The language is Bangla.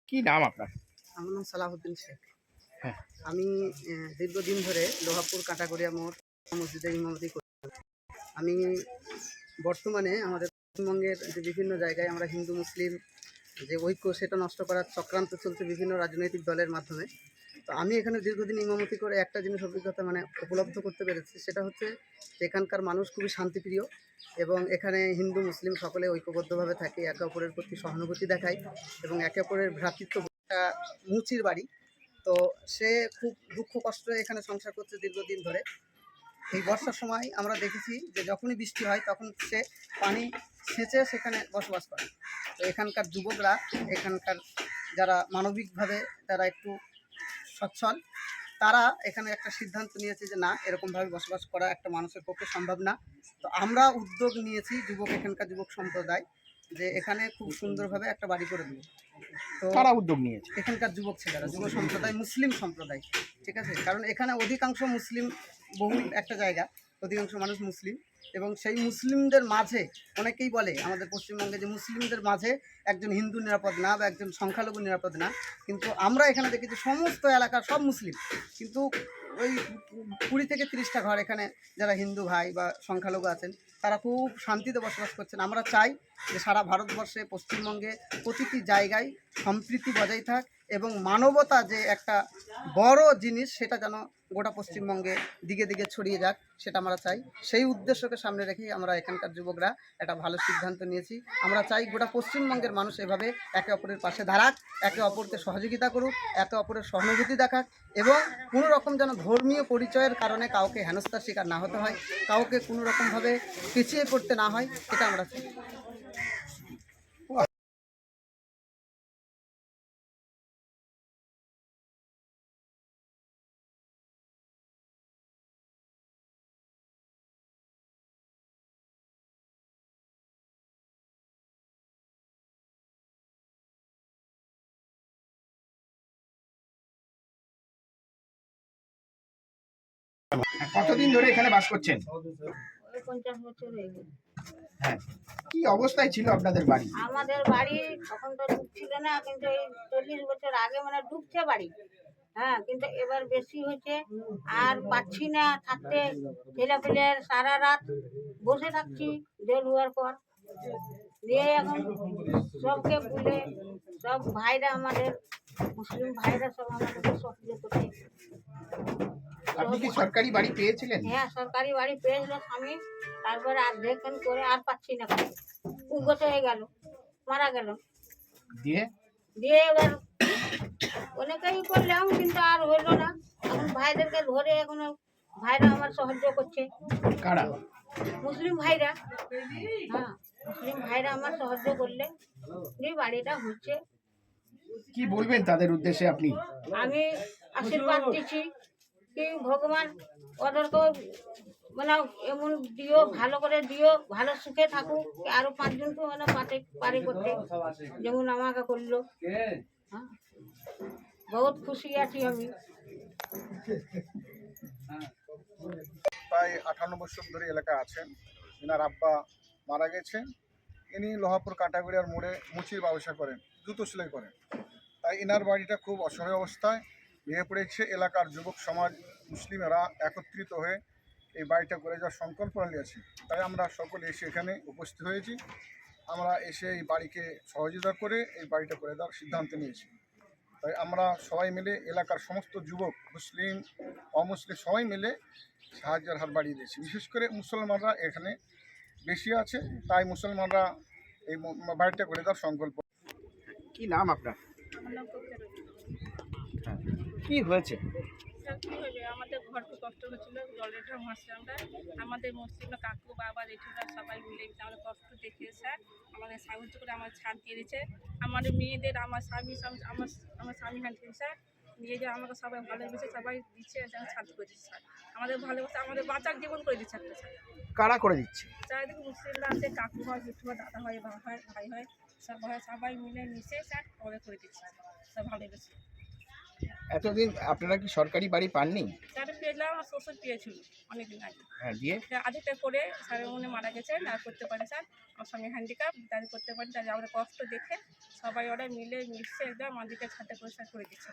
কি নাম আপনার? আমার নাম সালাহুদ্দিন শেখ। হ্যাঁ। আমি দীর্ঘদিন ধরে লোহাপুর কাটাগড়িয়া মোড় মসজিদে ইমামতি করি। আমি বর্তমানে আমাদের পশ্চিমবঙ্গের যে বিভিন্ন জায়গায় আমরা হিন্দু মুসলিম যে ঐক্য সেটা নষ্ট করার চক্রান্ত চলছে বিভিন্ন রাজনৈতিক দলের মাধ্যমে। তো আমি এখানে দীর্ঘদিন ইমামতি করে একটা জিনিস অভিজ্ঞতা উপলব্ধ করতে পেরেছি, সেটা হচ্ছে এখানকার মানুষ খুবই শান্তিপ্রিয় এবং এখানে হিন্দু মুসলিম সকলে ঐক্যবদ্ধভাবে থাকে, একে অপরের প্রতি সহানুভূতি দেখায় এবং একে অপরের ভ্রাতৃত্ব। মুচির বাড়ি, তো সে খুব দুঃখ কষ্টে এখানে সংসার করছে দীর্ঘদিন ধরে। এই বর্ষার সময় আমরা দেখেছি যে যখনই বৃষ্টি হয় তখন সে পানি সেচে সেখানে বসবাস করে। তো এখানকার যুবকরা, এখানকার যারা মানবিকভাবে যারা একটু সচ্ছল, তারা এখানে একটা সিদ্ধান্ত নিয়েছে যে না, এরকমভাবে বসবাস করা একটা মানুষের পক্ষে সম্ভব না। তো আমরা উদ্যোগ নিয়েছি এখানকার যুবক সম্প্রদায়, যে এখানে খুব সুন্দরভাবে একটা বাড়ি করে দেবো। তো কারা উদ্যোগ নিয়েছে? এখানকার যুবক ছেলেরা, যুব সম্প্রদায়, মুসলিম সম্প্রদায়, ঠিক আছে, কারণ এখানে অধিকাংশ মুসলিম বহুল একটা জায়গা, অধিকাংশ মানুষ মুসলিম এবং সেই মুসলিমদের মাঝে অনেকেই বলে আমাদের পশ্চিমবঙ্গে যে মুসলিমদের মাঝে একজন হিন্দু নিরাপদ না বা একজন সংখ্যালঘু নিরাপদ না, কিন্তু আমরা এখানে দেখেছি সমস্ত এলাকার সব মুসলিম, কিন্তু ওই 20 থেকে 30টা ঘর এখানে যারা হিন্দু ভাই বা সংখ্যালঘু আছেন তারা খুব শান্তিতে বসবাস করছেন। আমরা চাই যে সারা ভারতবর্ষে, পশ্চিমবঙ্গে প্রতিটি জায়গায় সম্প্রীতি বজায় থাক এবং মানবতা যে একটা বড় জিনিস সেটা যেন গোটা পশ্চিমবঙ্গে দিকে দিকে ছড়িয়ে যাক, সেটা আমরা চাই। সেই উদ্দেশ্যকে সামনে রেখেই আমরা এখানকার যুবকরা একটা ভালো সিদ্ধান্ত নিয়েছি। আমরা চাই গোটা পশ্চিমবঙ্গের মানুষ এভাবে একে অপরের পাশে দাঁড়াক, একে অপরকে সহযোগিতা করুক, একে অপরের সহানুভূতি দেখাক এবং কোনো রকম যেন ধর্মীয় পরিচয়ের কারণে কাউকে হেনস্থার শিকার না হতে হয়, কাউকে কোনো রকমভাবে পিছিয়ে পড়তে না হয়, এটা আমরা চাই। কতদিন ধরে এখানে বাস করছেন? 50 বছর হয়ে গেল। হ্যাঁ। কি অবস্থায় ছিল আপনাদের বাড়ি? আমাদের বাড়ি তখন তো ডুবছিল না, কিন্তু এই 40 বছর আগে মানে ডুবছে বাড়ি। হ্যাঁ, কিন্তু এবার বেশি হয়েছে, আর পাচ্ছি না থাকতে। ছেলেপিলের সারা রাত বসে থাকছি জল হওয়ার পর। দিয়ে এখন সবকে বলে, সব ভাইরা আমাদের মুসলিম ভাইরা সব আমাদেরকে সহযোগিতা করছে। আপনি কি সরকারি বাড়ি পেয়েছিলেন? হ্যাঁ, সরকারি বাড়ি পেয়েছিল স্বামী, তারপরে অর্ধেক করে আর পাচ্ছি না। 2 বছর হয়ে গেল, মারা গেল। দিয়ে দিয়ে এবার অনেকেই করলাম, কিন্তু আর হইলো না। এখন ভাইদেরকে ধরে এখন ভাইরা আমার সাহায্য করছে। কারা? মুসলিম ভাইরা। হ্যাঁ, মুসলিম ভাইরা আমার সাহায্য করলে এই বাড়িটা হচ্ছে। কি বলবেন তাদের উদ্দেশ্যে আপনি? আমি আশীর্বাদ দিচ্ছি কি ভগবান ওদেরকে মানে এমন দিও, ভালো করে দিও, ভালো সুখে থাকুক, আরো 5 জনকে মানে পারি করতে যেমন আমাকে করলো। হ্যাঁ, বহুত খুশি আছি আমি। প্রায় 58 বছর ধরে এলাকায় আছেন। এনার আব্বা মারা গেছেন। ইনি লোহাপুর কাটাগড়িয়ার মোড়ে মুচির ব্যবসা করেন, জুতো সেলাই করেন। তাই এনার বাড়িটা খুব অসহায় অবস্থায় ভেঙে পড়েছে। এলাকার যুবক সমাজ মুসলিমেরা একত্রিত হয়ে এই বাড়িটা করে যাওয়ার সংকল্প নিয়েছে। তাই আমরা সকলে এসে এখানে উপস্থিত হয়েছি। আমরা এসে এই বাড়িকে সহযোগিতা করে এই বাড়িটা করে দেওয়ার সিদ্ধান্ত নিয়েছি। তাই আমরা সবাই মিলে, এলাকার সমস্ত যুবক, মুসলিম অমুসলিম সবাই মিলে সাহায্যের হাত বাড়িয়ে দিয়েছি। বিশেষ করে মুসলমানরা এখানে বেশি আছে, তাই মুসলমানরা এই বাড়িটা করে দেওয়ার সংকল্প। কি নাম আপনার? হ্যাঁ। কি হয়েছে? স্যার কী হবে, আমাদের ঘর খুব কষ্ট হচ্ছিলো, জলের ঢাম আসছে। আমাদের মুসলিম কাকু বাবা জেঠুরা সবাই মিলে আমাদের কষ্ট দেখে স্যার আমাদের সাহায্য করে আমার ছাদ দিয়ে দিয়েছে। আমাদের মেয়েদের, আমার স্বামী হাঁটছে স্যার, মেয়েদের আমাকে সবাই ভালোবেসে সবাই দিচ্ছে, ছাদ করে দিচ্ছে স্যার। আমাদের ভালোবাসা, আমাদের বাঁচার জীবন করে দিচ্ছে একটা স্যার। কারা করে দিচ্ছে? চারিদিকে মুসলিমরা আছে, কাকু হয়, জেঠু হয়, দাদা হয়, বাবা হয়, ভাই হয়, সবাই মিলে মিশে স্যার করে দিচ্ছে স্যার, সব ভালোবেসে। এতদিন আপনারা কি সরকারি বাড়ি পাননি? স্যার পেয়েছিলাম, আমার শ্বশুর পেয়েছিল অনেকদিন আগে। হ্যাঁ, দিয়ে আদিতে করে স্যার উনি মারা গেছেন, আর করতে পারে স্যার, আমার স্বামী হ্যান্ডিক্যাপ, দাঁড়িয়ে করতে পারেন, তাই আমাদের কষ্ট দেখে সবাই ওরা মিলে মিশে একদম আমাদেরকে ছাদটা পরিষ্কার করে দিচ্ছে।